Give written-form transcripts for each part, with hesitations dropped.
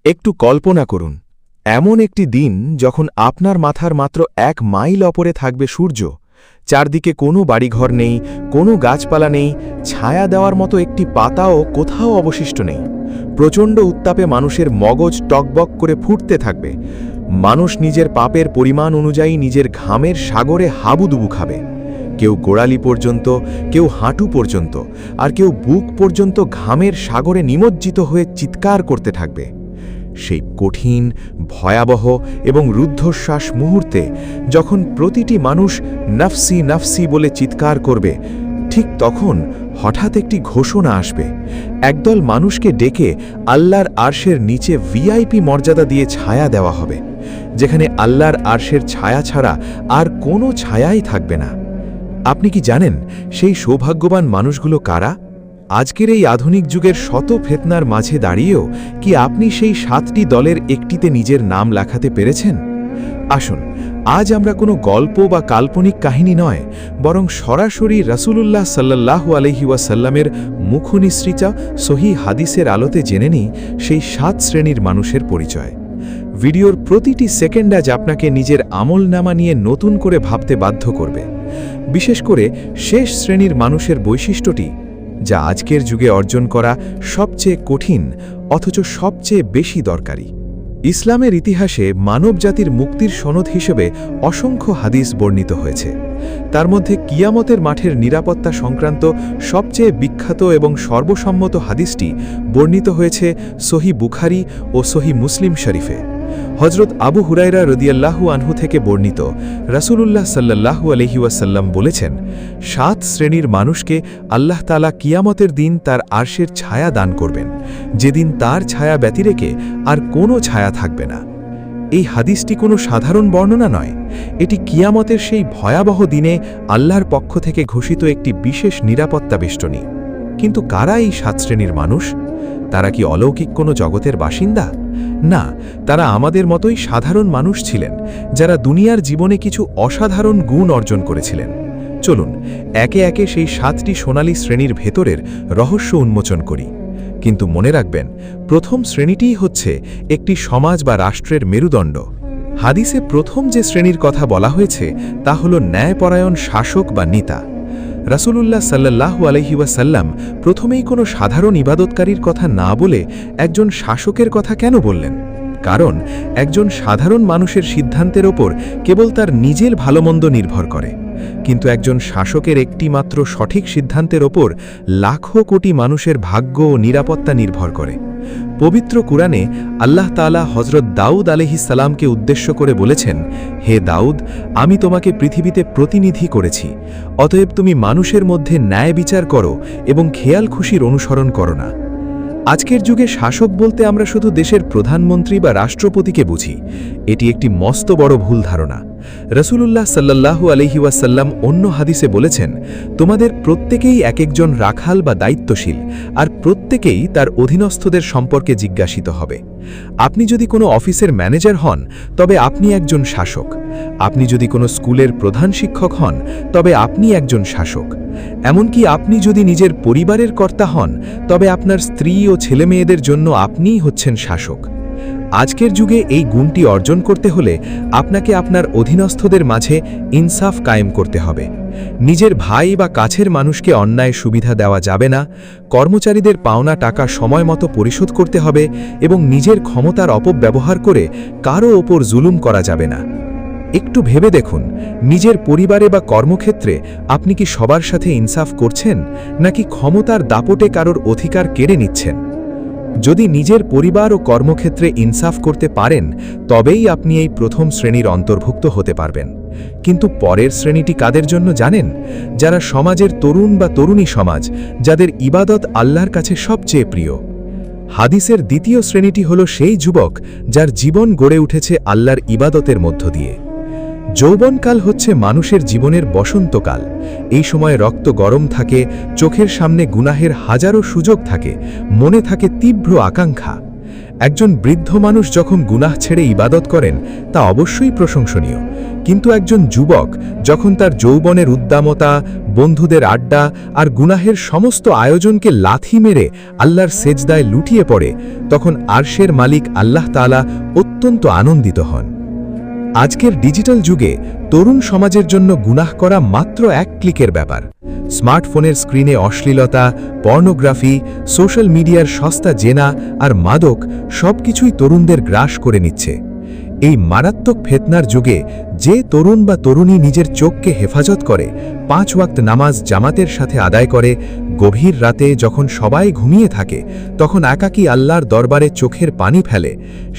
একটু কল্পনা করুন, এমন একটি দিন যখন আপনার মাথার মাত্র 1 মাইল অপরে থাকবে সূর্য, চারদিকে কোনো বাড়িঘর নেই, কোনো গাছপালা নেই, ছায়া দেওয়ার মতো একটি পাতাও কোথাও অবশিষ্ট নেই। প্রচণ্ড উত্তাপে মানুষের মগজ টকবক করে ফুটতে থাকবে। মানুষ নিজের পাপের পরিমাণ অনুযায়ী নিজের ঘামের সাগরে হাবুডুবু খাবে। কেউ গোড়ালি পর্যন্ত, কেউ হাঁটু পর্যন্ত, আর কেউ বুক পর্যন্ত ঘামের সাগরে নিমজ্জিত হয়ে চিৎকার করতে থাকবে। সেই কঠিন, ভয়াবহ এবং রুদ্ধশ্বাস মুহূর্তে যখন প্রতিটি মানুষ নফসি নফসি বলে চিৎকার করবে, ঠিক তখন হঠাৎ একটি ঘোষণা আসবে। একদল মানুষকে ডেকে আল্লাহর আরশের নিচে ভিআইপি মর্যাদা দিয়ে ছায়া দেওয়া হবে, যেখানে আল্লাহর আরশের ছায়া ছাড়া আর কোনো ছায়াই থাকবে না। আপনি কি জানেন সেই সৌভাগ্যবান মানুষগুলো কারা? আজকের এই আধুনিক যুগের শত ফেতনার মাঝে দাঁড়িয়েও কি আপনি সেই 7টি দলের একটিতে নিজের নাম লেখাতে পেরেছেন? আসুন, আজ আমরা কোনো গল্প বা কাল্পনিক কাহিনী নয়, বরং সরাসরি রাসূলুল্লাহ সাল্লাল্লাহু আলাইহি ওয়াসাল্লামের মুখনিসৃত সহিহ হাদিসের আলোতে জেনে নিই সেই 7 শ্রেণীর মানুষের পরিচয়। ভিডিওর প্রতিটি সেকেন্ড আজ আপনাকে নিজের আমলনামা নিয়ে নতুন করে ভাবতে বাধ্য করবে, বিশেষ করে শেষ শ্রেণীর মানুষের বৈশিষ্ট্যটি, যা আজকের যুগে অর্জন করা সবচেয়ে কঠিন অথচ সবচেয়ে বেশি দরকারি। ইসলামের ইতিহাসে মানবজাতির মুক্তির সনদ হিসেবে অসংখ্য হাদিস বর্ণিত হয়েছে। তার মধ্যে কিয়ামতের মাঠের নিরাপত্তা সংক্রান্ত সবচেয়ে বিখ্যাত এবং সর্বসম্মত হাদিসটি বর্ণিত হয়েছে সহিহ বুখারী ও সহিহ মুসলিম শরীফে। হজরত আবু হুরায়রা রাদিয়াল্লাহু আনহু থেকে বর্ণিত, রাসূলুল্লাহ সাল্লাল্লাহু আলাইহি ওয়াসাল্লাম বলেছেন, 7 শ্রেণীর মানুষকে আল্লাহ তাআলা কিয়ামতের দিন তার আরশের ছায়া দান করবেন, যেদিন তার ছায়া ব্যতিরেকে আর কোনো ছায়া থাকবে না। এই হাদিসটি কোনো সাধারণ বর্ণনা নয়, এটি কিয়ামতের সেই ভয়াবহ দিনে আল্লাহর পক্ষ থেকে ঘোষিত একটি বিশেষ নিরাপত্তা বেষ্টনী। কিন্তু কারা এই 7 শ্রেণীর মানুষ? তারা কি অলৌকিক কোনো জগতের বাসিন্দা? না, তারা আমাদের মতোই সাধারণ মানুষ ছিলেন, যারা দুনিয়ার জীবনে কিছু অসাধারণ গুণ অর্জন করেছিলেন। চলুন একে একে সেই 7টি সোনালী শ্রেণীর ভেতরের রহস্য উন্মোচন করি। কিন্তু মনে রাখবেন, প্রথম শ্রেণীটিই হচ্ছে একটি সমাজ বা রাষ্ট্রের মেরুদণ্ড। হাদিসে প্রথম যে শ্রেণীর কথা বলা হয়েছে তা হল ন্যায়পরায়ণ শাসক বা নেতা। রাসূলুল্লাহ সাল্লাল্লাহু আলাইহি ওয়াসাল্লাম প্রথমেই কোনো সাধারণ ইবাদতকারীর কথা না বলে একজন শাসকের কথা কেন বললেন? কারণ একজন সাধারণ মানুষের সিদ্ধান্তের ওপর কেবল তার নিজের ভালোমন্দ নির্ভর করে, কিন্তু একজন শাসকের একটি মাত্র সঠিক সিদ্ধান্তের ওপর লাখো কোটি মানুষের ভাগ্য ও নিরাপত্তা নির্ভর করে। পবিত্র কুরআনে আল্লাহ তাআলা হযরত দাউদ আলাইহিস সালামকে উদ্দেশ্য করে বলেছেন, হে দাউদ, আমি তোমাকে পৃথিবীতে প্রতিনিধি করেছি, অতএব তুমি মানুষের মধ্যে ন্যায় বিচার করো এবং খেয়াল খুশির অনুসরণ করো না। আজকের যুগে শাসক বলতে আমরা শুধু দেশের প্রধানমন্ত্রী বা রাষ্ট্রপতিকে বুঝি। এটি একটি মস্ত বড় ভুল ধারণা। রাসূলুল্লাহ সাল্লাল্লাহু আলাইহি ওয়াসাল্লাম অন্য হাদিসে বলেছেন, তোমাদের প্রত্যেকেই এক একজন রাখাল বা দায়িত্বশীল, আর প্রত্যেকেই তার অধীনস্থদের সম্পর্কে জিজ্ঞাসিত হবে। আপনি যদি কোনো অফিসের ম্যানেজার হন, তবে আপনি একজন শাসক। আপনি যদি কোনো স্কুলের প্রধান শিক্ষক হন, তবে আপনি একজন শাসক। এমনকি আপনি যদি নিজের পরিবারের কর্তা হন, তবে আপনার স্ত্রী ও ছেলেমেয়েদের জন্য আপনিই হচ্ছেন শাসক। আজকের যুগে এই গুণটি অর্জন করতে হলে আপনাকে আপনার অধীনস্থদের মাঝে ইনসাফ কায়েম করতে হবে। নিজের ভাই বা কাছের মানুষকে অন্যায় সুবিধা দেওয়া যাবে না, কর্মচারীদের পাওনা টাকা সময় মতো পরিশোধ করতে হবে এবং নিজের ক্ষমতার অপব্যবহার করে কারও ওপর জুলুম করা যাবে না। একটু ভেবে দেখুন, নিজের পরিবারে বা কর্মক্ষেত্রে আপনি কি সবার সাথে ইনসাফ করছেন, নাকি ক্ষমতার দাপটে কারোর অধিকার কেড়ে নিচ্ছেন? যদি নিজের পরিবার ও কর্মক্ষেত্রে ইনসাফ করতে পারেন, তবেই আপনি এই প্রথম শ্রেণীর অন্তর্ভুক্ত হতে পারবেন। কিন্তু পরের শ্রেণীটি কাদের জন্য জানেন? যারা সমাজের তরুণ বা তরুণী সমাজ, যাদের ইবাদত আল্লাহর কাছে সবচেয়ে প্রিয়। হাদিসের দ্বিতীয় শ্রেণীটি হল সেই যুবক যার জীবন গড়ে উঠেছে আল্লাহর ইবাদতের মধ্য দিয়ে। যৌবনকাল হচ্ছে মানুষের জীবনের বসন্তকাল। এই সময় রক্ত গরম থাকে, চোখের সামনে গুনাহের হাজারো সুযোগ থাকে, মনে থাকে তীব্র আকাঙ্ক্ষা। একজন বৃদ্ধ মানুষ যখন গুনাহ ছেড়ে ইবাদত করেন তা অবশ্যই প্রশংসনীয়, কিন্তু একজন যুবক যখন তার যৌবনের উদ্দামতা, বন্ধুদের আড্ডা আর গুনাহের সমস্ত আয়োজনকে লাথি মেরে আল্লাহর সেজদায় লুটিয়ে পড়ে, তখন আরশের মালিক আল্লাহ তাআলা অত্যন্ত আনন্দিত হন। আজকের ডিজিটাল যুগে তরুণ সমাজের জন্য গুনাহ করা মাত্র এক ক্লিকের ব্যাপার। স্মার্টফোনের স্ক্রিনে অশ্লীলতা, পর্নোগ্রাফি, সোশ্যাল মিডিয়ার সস্তা জেনা আর মাদক সবকিছুই তরুণদের গ্রাস করে নিচ্ছে। এই মারাত্মক ফেতনার যুগে যে তরুণ বা তরুণী নিজের চোখকে হেফাজত করে, 5 ওয়াক্ত নামাজ জামাতের সাথে আদায় করে, গভীর রাতে যখন সবাই ঘুমিয়ে থাকে তখন একাকী আল্লাহর দরবারে চোখের পানি ফেলে,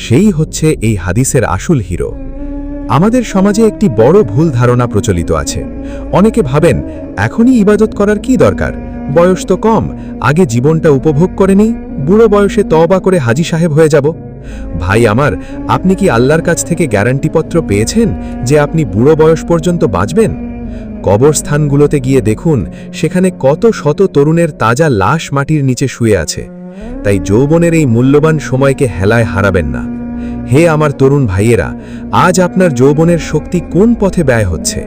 সেই হচ্ছে এই হাদিসের আসল হিরো। আমাদের সমাজে একটি বড় ভুল ধারণা প্রচলিত আছে। অনেকে ভাবেন এখনই ইবাদত করার কি দরকার, বয়স তো কম, আগে জীবনটা উপভোগ করে নিই, বুড়ো বয়সে তওবা করে হাজী সাহেব হয়ে যাব। ভাই আমার, আপনি কি আল্লাহর কাছ থেকে গ্যারান্টিপত্র পেয়েছেন যে আপনি বুড়ো বয়স পর্যন্ত বাঁচবেন? কবরস্থানগুলোতে গিয়ে দেখুন সেখানে কত শত তরুণের তাজা লাশ মাটির নিচে শুয়ে আছে। তাই যৌবনের এই মূল্যবান সময়কে হেলায় হারাবেন না। হে আমার তরুণ ভাইয়েরা, আজ আপনার যৌবনের শক্তি কোন পথে ব্যয় হচ্ছে?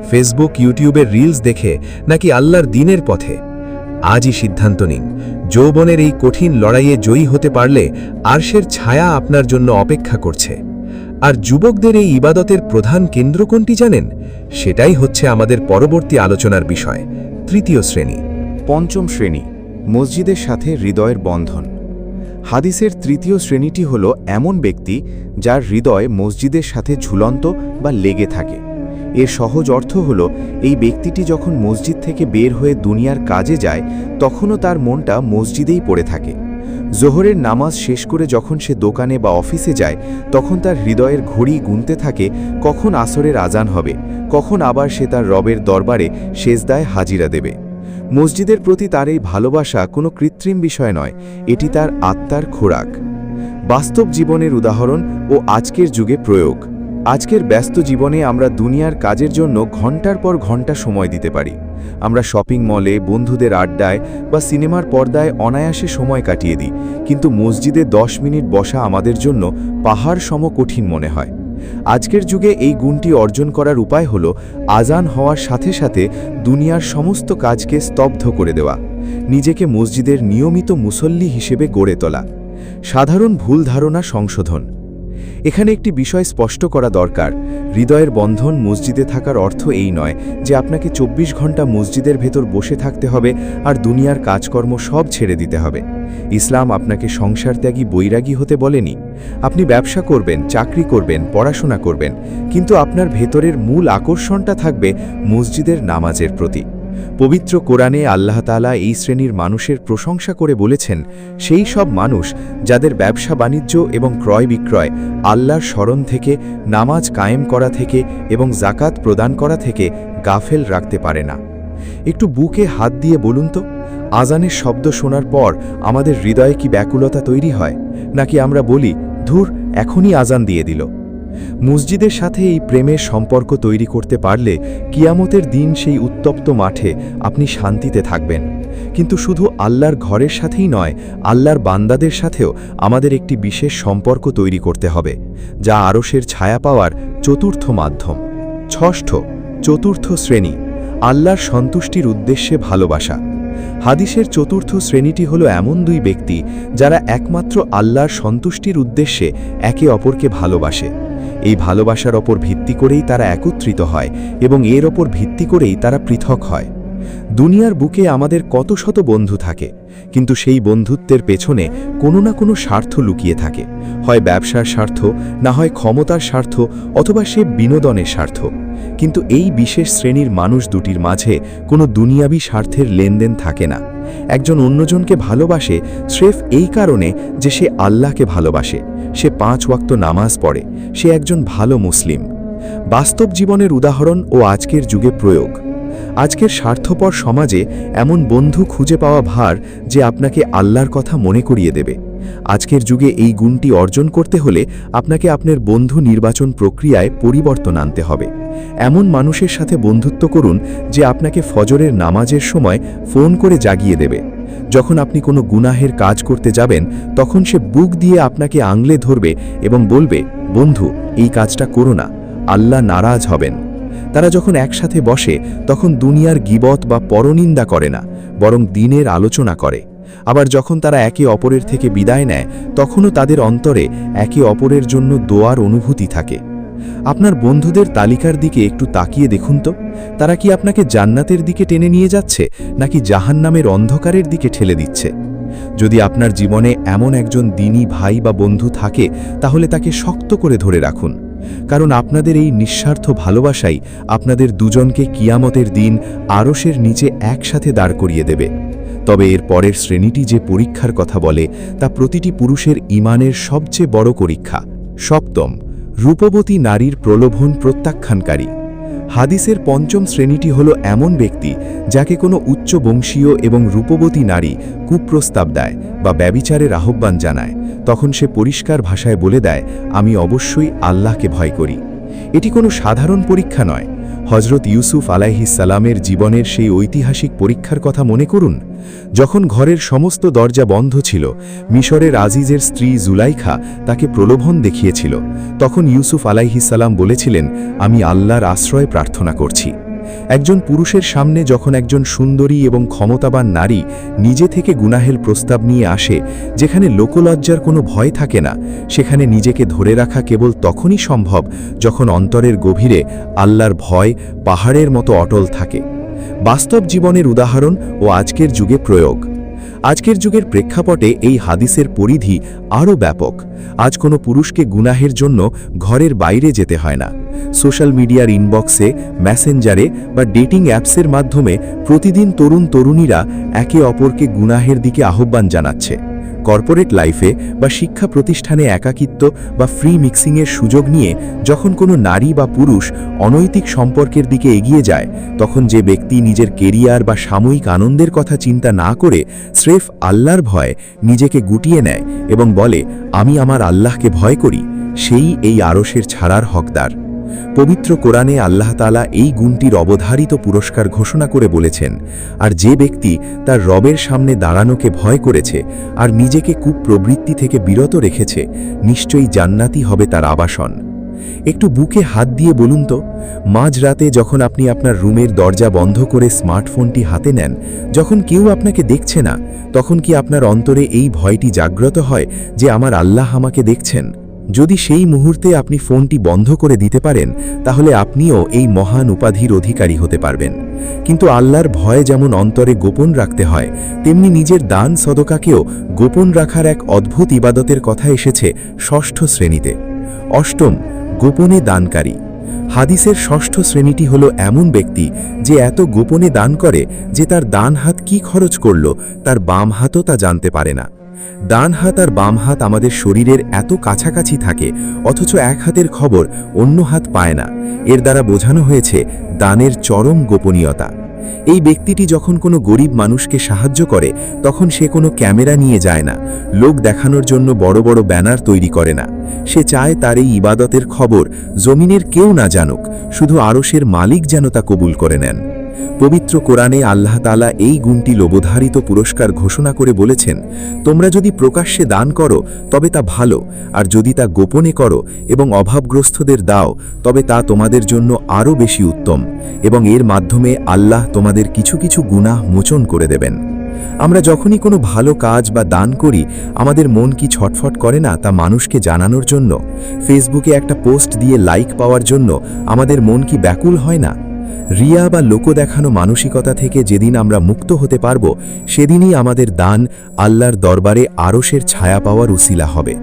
ফেসবুক, ইউটিউবের রিলস দেখে নাকি আল্লাহর দ্বীনের পথে? আজই সিদ্ধান্ত নিন। যৌবনের এই কঠিন লড়াইয়ে জয়ী হতে পারলে আরশের ছায়া আপনার জন্য অপেক্ষা করছে। আর যুবকদের এই ইবাদতের প্রধান কেন্দ্র কোনটি জানেন? সেটাই হচ্ছে আমাদের পরবর্তী আলোচনার বিষয়, তৃতীয় শ্রেণী। পঞ্চম শ্রেণী, মসজিদের সাথে হৃদয়ের বন্ধন। হাদিসের তৃতীয় শ্রেণীটি হল এমন ব্যক্তি যার হৃদয় মসজিদের সাথে ঝুলন্ত বা লেগে থাকে। এর সহজ অর্থ হল এই ব্যক্তিটি যখন মসজিদ থেকে বের হয়ে দুনিয়ার কাজে যায় তখনও তার মনটা মসজিদেই পড়ে থাকে। জোহরের নামাজ শেষ করে যখন সে দোকানে বা অফিসে যায় তখন তার হৃদয়ের ঘড়ি গুনতে থাকে কখন আসরের আজান হবে, কখন আবার সে তার রবের দরবারে সেজদায় হাজিরা দেবে। মসজিদের প্রতি তার এই ভালোবাসা কোনো কৃত্রিম বিষয় নয়, এটি তার আত্মার খোরাক। বাস্তব জীবনের উদাহরণ ও আজকের যুগে প্রয়োগ। আজকের ব্যস্ত জীবনে আমরা দুনিয়ার কাজের জন্য ঘন্টার পর ঘন্টা সময় দিতে পারি। আমরা শপিং মলে, বন্ধুদের আড্ডায় বা সিনেমার পর্দায় অনায়াসে সময় কাটিয়ে দিই, কিন্তু মসজিদে 10 মিনিট বসা আমাদের জন্য পাহাড় সম কঠিন মনে হয়। আজকের যুগে এই গুণটি অর্জন করার উপায় হল আজান হওয়ার সাথে সাথে দুনিয়ার সমস্ত কাজকে স্তব্ধ করে দেওয়া, নিজেকে মসজিদের নিয়মিত মুসল্লি হিসেবে গড়ে তোলা। সাধারণ ভুল ধারণা সংশোধন। এখানে একটি বিষয় স্পষ্ট করা দরকার, হৃদয়ের বন্ধন মসজিদে থাকার অর্থ এই নয় যে আপনাকে 24 ঘন্টা মসজিদের ভেতর বসে থাকতে হবে আর দুনিয়ার কাজকর্ম সব ছেড়ে দিতে হবে। ইসলাম আপনাকে সংসারত্যাগী বৈরাগী হতে বলেনি। আপনি ব্যবসা করবেন, চাকরি করবেন, পড়াশোনা করবেন, কিন্তু আপনার ভেতরের মূল আকর্ষণটা থাকবে মসজিদের নামাজের প্রতি। পবিত্র কোরআনে আল্লাহ তাআলা এই শ্রেণীর মানুষের প্রশংসা করে বলেছেন, সেই সব মানুষ যাদের ব্যবসা বাণিজ্য এবং ক্রয় বিক্রয় আল্লাহর স্মরণ থেকে, নামাজ কায়েম করা থেকে এবং জাকাত প্রদান করা থেকে গাফেল রাখতে পারে না। একটু বুকে হাত দিয়ে বলুন তো, আজানের শব্দ শোনার পর আমাদের হৃদয়ে কি ব্যাকুলতা তৈরি হয়, নাকি আমরা বলি ধুর, এখনই আজান দিয়ে দিল? মসজিদের সাথে এই প্রেমের সম্পর্ক তৈরি করতে পারলে কিয়ামতের দিন সেই উত্তপ্ত মাঠে আপনি শান্তিতে থাকবেন। কিন্তু শুধু আল্লাহর ঘরের সাথেই নয়, আল্লাহর বান্দাদের সাথেও আমাদের একটি বিশেষ সম্পর্ক তৈরি করতে হবে, যা আরশের ছায়া পাওয়ার চতুর্থ মাধ্যম। ষষ্ঠ, চতুর্থ শ্রেণী, আল্লাহর সন্তুষ্টির উদ্দেশ্যে ভালোবাসা। হাদিসের চতুর্থ শ্রেণীটি হল এমন দুই ব্যক্তি যারা একমাত্র আল্লাহর সন্তুষ্টির উদ্দেশ্যে একে অপরকে ভালোবাসে। এই ভালোবাসার ওপর ভিত্তি করেই তারা একত্রিত হয় এবং এর ওপর ভিত্তি করেই তারা পৃথক হয়। দুনিয়ার বুকে আমাদের কত শত বন্ধু থাকে, কিন্তু সেই বন্ধুত্বের পেছনে কোনো না কোনো স্বার্থ লুকিয়ে থাকে, হয় ব্যবসার স্বার্থ, না হয় ক্ষমতার স্বার্থ, অথবা সে বিনোদনের স্বার্থ। কিন্তু এই বিশেষ শ্রেণীর মানুষ দুটির মাঝে কোনো দুনিয়াবী স্বার্থের লেনদেন থাকে না। একজন অন্যজনকে ভালোবাসে স্রেফ এই কারণে যে সে আল্লাহকে ভালোবাসে, সে 5 ওয়াক্ত নামাজ পড়ে, সে একজন ভালো মুসলিম। বাস্তব জীবনের উদাহরণ ও আজকের যুগে প্রয়োগ। আজকের স্বার্থপর সমাজে এমন বন্ধু খুঁজে পাওয়া ভার যে আপনাকে আল্লাহর কথা মনে করিয়ে দেবে। আজকের যুগে এই গুণটি অর্জন করতে হলে আপনাকে আপনার বন্ধু নির্বাচন প্রক্রিয়ায় পরিবর্তন আনতে হবে। এমন মানুষের সাথে বন্ধুত্ব করুন যে আপনাকে ফজরের নামাজের সময় ফোন করে জাগিয়ে দেবে, যখন আপনি কোনো গুনাহের কাজ করতে যাবেন তখন সে বুক দিয়ে আপনাকে আঙলে ধরবে এবং বলবে, বন্ধু, এই কাজটা করো না, আল্লাহ নারাজ হবেন। তারা যখন একসাথে বসে তখন দুনিয়ার গীবত বা পরনিন্দা করে না, বরং দ্বীনের আলোচনা করে। আবার যখন তারা একে অপরের থেকে বিদায় নেয় তখনও তাদের অন্তরে একে অপরের জন্য দোয়ার অনুভূতি থাকে। আপনার বন্ধুদের তালিকার দিকে একটু তাকিয়ে দেখুন তো, তারা কি আপনাকে জান্নাতের দিকে টেনে নিয়ে যাচ্ছে নাকি জাহান্নামের অন্ধকারের দিকে ঠেলে দিচ্ছে? যদি আপনার জীবনে এমন একজন দ্বীনী ভাই বা বন্ধু থাকে তাহলে তাকে শক্ত করে ধরে রাখুন, কারণ আপনাদের এই নিঃস্বার্থ ভালোবাসাই আপনাদের দুজনকে কিয়ামতের দিন আরশের নিচে একসাথে দাঁড় করিয়ে দেবে। তবে এর পরের শ্রেণীটি যে পরীক্ষার কথা বলে তা প্রতিটি পুরুষের ঈমানের সবচেয়ে বড় পরীক্ষা। সপ্তম, রূপবতী নারীর প্রলোভন প্রত্যাখ্যানকারী। হাদিসের পঞ্চম শ্রেণীটি হল এমন ব্যক্তি যাকে কোনো উচ্চ বংশীয় এবং রূপবতী নারী কুপ্রস্তাব দেয় বা ব্যভিচারের আহ্বান জানায়, তখন সে পরিষ্কার ভাষায় বলে দেয়, আমি অবশ্যই আল্লাহকে ভয় করি। এটি কোনো সাধারণ পরীক্ষা নয়। হজরত ইউসুফ আলাইহিস সালামের জীবনের সেই ঐতিহাসিক পরীক্ষার কথা মনে করুন। যখন ঘরের সমস্ত দরজা বন্ধ ছিল, মিশরের আজিজের স্ত্রী জুলাইখা তাকে প্রলোভন দেখিয়েছিল, তখন ইউসুফ আলাইহিস সালাম বলেছিলেন, আমি আল্লাহর আশ্রয় প্রার্থনা করছি। একজন পুরুষের সামনে যখন একজন সুন্দরী এবং ক্ষমতাবান নারী নিজে থেকে গুনাহের প্রস্তাব নিয়ে আসে, যেখানে লোকলজ্জার কোনো ভয় থাকে না, সেখানে নিজেকে ধরে রাখা কেবল তখনই সম্ভব যখন অন্তরের গভীরে আল্লাহর ভয় পাহাড়ের মতো অটল থাকে। বাস্তব জীবনের উদাহরণ ও আজকের যুগে প্রয়োগ। আজকের যুগের প্রেক্ষাপটে এই হাদিসের পরিধি আরও ব্যাপক। আজ কোনো পুরুষকে গুনাহের জন্য ঘরের বাইরে যেতে হয় না। সোশ্যাল মিডিয়ার ইনবক্সে, মেসেঞ্জারে বা ডেটিং অ্যাপসের মাধ্যমে প্রতিদিন তরুণ তরুণীরা একে অপরকে গুনাহের দিকে আহ্বান জানাচ্ছে। কর্পোরেট লাইফে বা শিক্ষা প্রতিষ্ঠানে একাকিত্ব বা ফ্রি মিক্সিংয়ের সুযোগ নিয়ে যখন কোনো নারী বা পুরুষ অনৈতিক সম্পর্কের দিকে এগিয়ে যায়, তখন যে ব্যক্তি নিজের কেরিয়ার বা সাময়িক আনন্দের কথা চিন্তা না করে স্রেফ আল্লাহর ভয় নিজেকে গুটিয়ে নেয় এবং বলে, আমি আমার আল্লাহকে ভয় করি, সেই এই আরশের ছাড়ার হকদার। পবিত্র কোরআনে আল্লাহ তাআলা এই গুণটির অবধারিত পুরস্কার ঘোষণা করে বলেছেন, আর যে ব্যক্তি তার রবের সামনে দাঁড়ানোকে ভয় করেছে আর নিজেকে কুপ্রবৃত্তি থেকে বিরত রেখেছে, নিশ্চয়ই জান্নাতি হবে তার আবাসন। একটু বুকে হাত দিয়ে বলুন তো, মাঝরাতে যখন আপনি আপনার রুমের দরজা বন্ধ করে স্মার্টফোনটি হাতে নেন, যখন কেউ আপনাকে দেখছে না, তখন কি আপনার অন্তরে এই ভয়টি জাগ্রত হয় যে আমার আল্লাহ আমাকে দেখছেন? যদি সেই মুহূর্তে আপনি ফোনটি বন্ধ করে দিতে পারেন, তাহলে আপনিও এই মহান উপাধির অধিকারী হতে পারবেন। কিন্তু আল্লাহর ভয় যেমন অন্তরে গোপন রাখতে হয়, তেমনি নিজের দান সদকাকেও গোপন রাখার এক অদ্ভুত ইবাদতের কথা এসেছে ষষ্ঠ শ্রেণীতে। অষ্টম, গোপনে দানকারী। হাদিসের ষষ্ঠ শ্রেণীটি হল এমন ব্যক্তি যে এত গোপনে দান করে যে তার ডান হাত কি খরচ করল তার বাম হাতও তা জানতে পারে না। ডান হাত আর বাম হাত আমাদের শরীরের এত কাছাকাছি থাকে, অথচ এক হাতের খবর অন্য হাত পায় না। এর দ্বারা বোঝানো হয়েছে দানের চরম গোপনীয়তা। এই ব্যক্তিটি যখন কোনো গরিব মানুষকে সাহায্য করে, তখন সে কোনো ক্যামেরা নিয়ে যায় না, লোক দেখানোর জন্য বড় বড় ব্যানার তৈরি করে না। সে চায় তার এই ইবাদতের খবর জমিনের কেউ না জানুক, শুধু আরশের মালিক যেন তা কবুল করে নেন। পবিত্র কোরআনে আল্লাহ তাআলা এই গুণটি লোবধারিত পুরস্কার ঘোষণা করে বলেছেন, তোমরা যদি প্রকাশ্যে দান করো তবে তা ভালো, আর যদি তা গোপনে করো এবং অভাবগ্রস্তদের দাও তবে তা তোমাদের জন্য আরও বেশি উত্তম, এবং এর মাধ্যমে আল্লাহ তোমাদের কিছু কিছু গুনাহ মোচন করে দেবেন। আমরা যখনই কোনো ভালো কাজ বা দান করি, আমাদের মন কি ছটফট করে না তা মানুষকে জানানোর জন্য? ফেসবুকে একটা পোস্ট দিয়ে লাইক পাওয়ার জন্য আমাদের মন কি ব্যাকুল হয় না? রিয়া বা লোক দেখানো মানসিকতা থেকে যেদিন আমরা মুক্ত হতে পারব, সেদিনই আমাদের দান আল্লাহর দরবারে আরশের ছায়া পাওয়ার উসিলা হবে।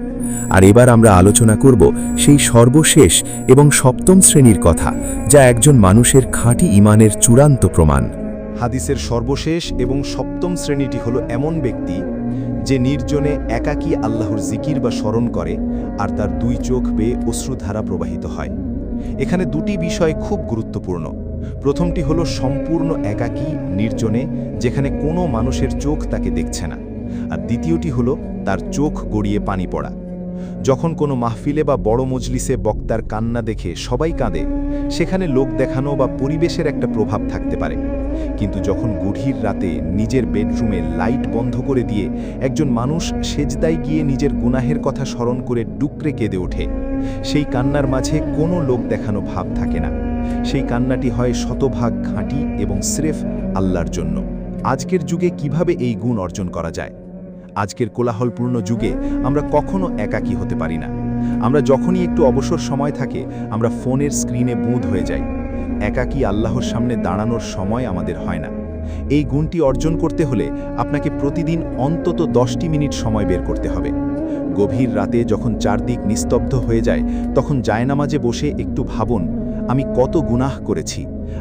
আর এবার আমরা আলোচনা করব সেই সর্বশেষ এবং সপ্তম শ্রেণীর কথা, যা একজন মানুষের খাঁটি ঈমানের চূড়ান্ত প্রমাণ। হাদিসের সর্বশেষ এবং সপ্তম শ্রেণীটি হলো এমন ব্যক্তি যে নির্জনে একাকী আল্লাহর জিকির বা স্মরণ করে আর তার দুই চোখ বেয়ে অশ্রুধারা প্রবাহিত হয়। এখানে দুটি বিষয় খুব গুরুত্বপূর্ণ। প্রথমটি হলো সম্পূর্ণ একাকী নির্জনে, যেখানে কোনো মানুষের চোখ তাকে দেখছে না, আর দ্বিতীয়টি হলো তার চোখ গড়িয়ে পানি পড়া। যখন কোনো মাহফিলে বা বড় মজলিসে বক্তার কান্না দেখে সবাই কাঁদে, সেখানে লোক দেখানো বা পরিবেশের একটা প্রভাব থাকতে পারে। কিন্তু যখন গভীর রাতে নিজের বেডরুমে লাইট বন্ধ করে দিয়ে একজন মানুষ সেজদায় গিয়ে নিজের গুনাহের কথা স্মরণ করে ডুকরে কেঁদে ওঠে, সেই কান্নার মাঝে কোনো লোক দেখানো ভাব থাকে না। সেই কান্নাটি হয় শতভাগ খাঁটি এবং স্রেফ আল্লাহর জন্য। আজকের যুগে কিভাবে এই গুণ অর্জন করা যায়? আজকের কোলাহলপূর্ণ যুগে আমরা কখনো একাকী হতে পারি না। আমরা যখনই একটু অবসর সময় থাকে, আমরা ফোনের স্ক্রিনে বুঁদ হয়ে যাই। একাকী আল্লাহর সামনে দাঁড়ানোর সময় আমাদের হয় না। এই গুণটি অর্জন করতে হলে আপনাকে প্রতিদিন অন্তত 10টি মিনিট সময় বের করতে হবে। গভীর রাতে যখন চারদিক নিস্তব্ধ হয়ে যায়, তখন জায়নামাজে বসে একটু ভাবুন, আমি কত গুনাহ করেছি,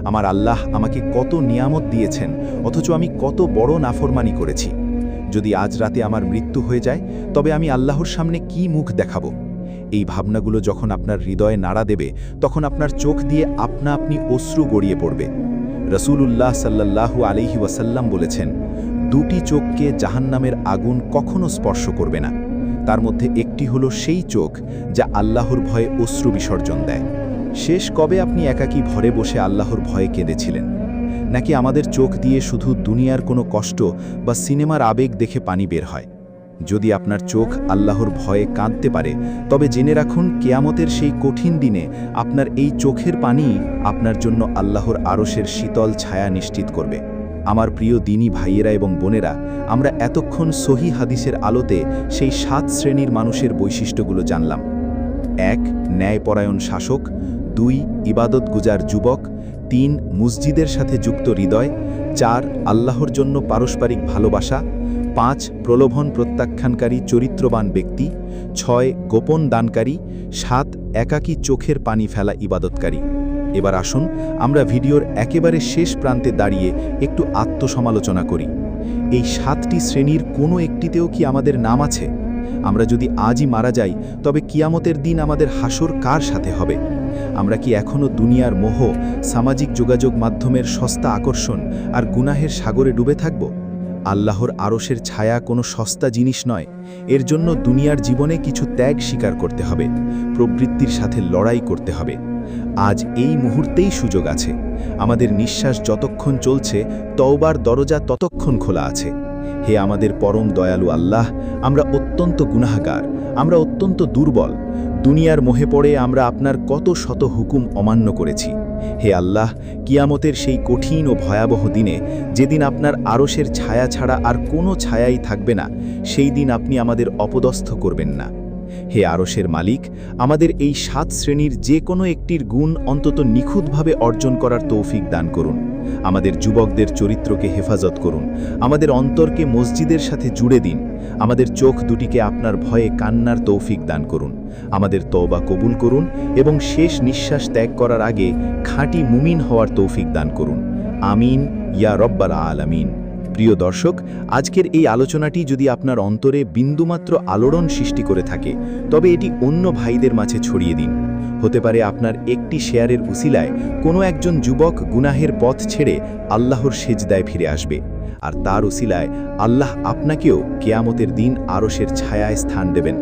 আমার আল্লাহ আমাকে কত নিয়ামত দিয়েছেন, অথচ আমি কত বড় নাফরমানি করেছি। যদি আজ রাতে আমার মৃত্যু হয়ে যায়, তবে আমি আল্লাহর সামনে কি মুখ দেখাবো? এই ভাবনাগুলো যখন আপনার হৃদয়ে নাড়া দেবে, তখন আপনার চোখ দিয়ে আপনা আপনি অশ্রু গড়িয়ে পড়বে। রাসূলুল্লাহ সাল্লাল্লাহু আলাইহি ওয়াসাল্লাম বলেছেন, দুটি চোখকে জাহান্নামের আগুন কখনো স্পর্শ করবে না। তার মধ্যে একটি হলো সেই চোখ যা আল্লাহর ভয়ে অশ্রু বিসর্জন দেয়। শেষ কবে আপনি একাকী ঘরে বসে আল্লাহর ভয়ে কেঁদেছিলেন? নাকি আমাদের চোখ দিয়ে শুধু দুনিয়ার কোনো কষ্ট বা সিনেমার আবেগ দেখে পানি বের হয়? যদি আপনার চোখ আল্লাহর ভয়ে কাঁদতে পারে, তবে জেনে রাখুন, কিয়ামতের সেই কঠিন দিনে আপনার এই চোখের পানি আপনার জন্য আল্লাহর আরশের শীতল ছায়া নিশ্চিত করবে। আমার প্রিয় দ্বীনী ভাইয়েরা এবং বোনেরা, আমরা এতক্ষণ সহিহ হাদিসের আলোতে সেই 7 শ্রেণীর মানুষের বৈশিষ্ট্যগুলো জানলাম। 1. ন্যায়পরায়ণ শাসক। 2. ইবাদতগুজার যুবক। 3. মসজিদের সাথে যুক্ত হৃদয়। 4. আল্লাহর জন্য পারস্পরিক ভালোবাসা। 5. প্রলোভন প্রত্যাখ্যানকারী চরিত্রবান ব্যক্তি। 6. গোপন দানকারী। 7. একাকী চোখের পানি ফেলা ইবাদতকারী। এবার আসুন আমরা ভিডিওর একেবারে শেষ প্রান্তে দাঁড়িয়ে একটু আত্মসমালোচনা করি। এই 7টি শ্রেণীর কোনো একটিতেও কি আমাদের নাম আছে? আমরা যদি আজই মারা যাই, তবে কিয়ামতের দিন আমাদের হাসর কার সাথে হবে? আমরা কি এখনও দুনিয়ার মোহ, সামাজিক যোগাযোগ মাধ্যমের সস্তা আকর্ষণ আর গুনাহের সাগরে ডুবে থাকব? আল্লাহর আরশের ছায়া কোনো সস্তা জিনিস নয়। এর জন্য দুনিয়ার জীবনে কিছু ত্যাগ স্বীকার করতে হবে, প্রবৃত্তির সাথে লড়াই করতে হবে। আজ এই মুহূর্তেই সুযোগ আছে। আমাদের নিঃশ্বাস যতক্ষণ চলছে, তওবার দরজা ততক্ষণ খোলা আছে। হে আমাদের পরম দয়ালু আল্লাহ, আমরা অত্যন্ত গুনাহগার, আমরা অত্যন্ত দুর্বল। দুনিয়ার মোহে পড়ে আমরা আপনার কত শত হুকুম অমান্য করেছি। হে আল্লাহ, কিয়ামতের সেই কঠিন ও ভয়াবহ দিনে, যেদিন আপনার আরশের ছায়া ছাড়া আর কোনো ছায়াই থাকবে না, সেই দিন আপনি আমাদের অপদস্থ করবেন না। হে আরশের মালিক, আমাদের এই 7 শ্রেণীর যে কোনো একটির গুণ অন্তত নিখুঁতভাবে অর্জন করার তৌফিক দান করুন। আমাদের যুবকদের চরিত্রকে হেফাজত করুন, আমাদের অন্তরকে মসজিদের সাথে জুড়ে দিন, আমাদের চোখ দুটিকে আপনার ভয়ে কান্নার তৌফিক দান করুন, আমাদের তওবা কবুল করুন এবং শেষ নিঃশ্বাস ত্যাগ করার আগে খাঁটি মুমিন হওয়ার তৌফিক দান করুন। আমিন ইয়া রব্বাল আলামিন। প্রিয় দর্শক, আজকের এই আলোচনাটি যদি আপনার অন্তরে বিন্দুমাত্র আলোড়ন সৃষ্টি করে থাকে, তবে এটি অন্য ভাইদের মাঝে ছড়িয়ে দিন। হতে পারে আপনার একটি শেয়ারের উসিলায় কোনো একজন যুবক গুনাহের পথ ছেড়ে আল্লাহর সেজদায় ফিরে আসবে, আর তার উসিলায় আল্লাহ আপনাকেও কিয়ামতের দিন আরশের ছায়ায় স্থান দেবেন।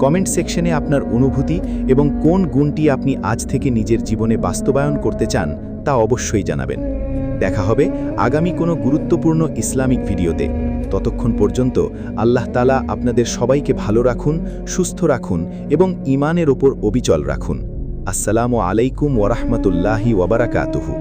কমেন্ট সেকশনে আপনার অনুভূতি এবং কোন গুণটি আপনি আজ থেকে নিজের জীবনে বাস্তবায়ন করতে চান তা অবশ্যই জানাবেন। দেখা হবে আগামী কোনো গুরুত্বপূর্ণ ইসলামিক ভিডিওতে। ততক্ষণ পর্যন্ত আল্লাহ তাআলা আপনাদের সবাইকে ভালো রাখুন, সুস্থ রাখুন এবং ঈমানের ওপর অবিচল রাখুন। আসসালামু আলাইকুম ওয়া রাহমাতুল্লাহি ওয়া বারাকাতুহু।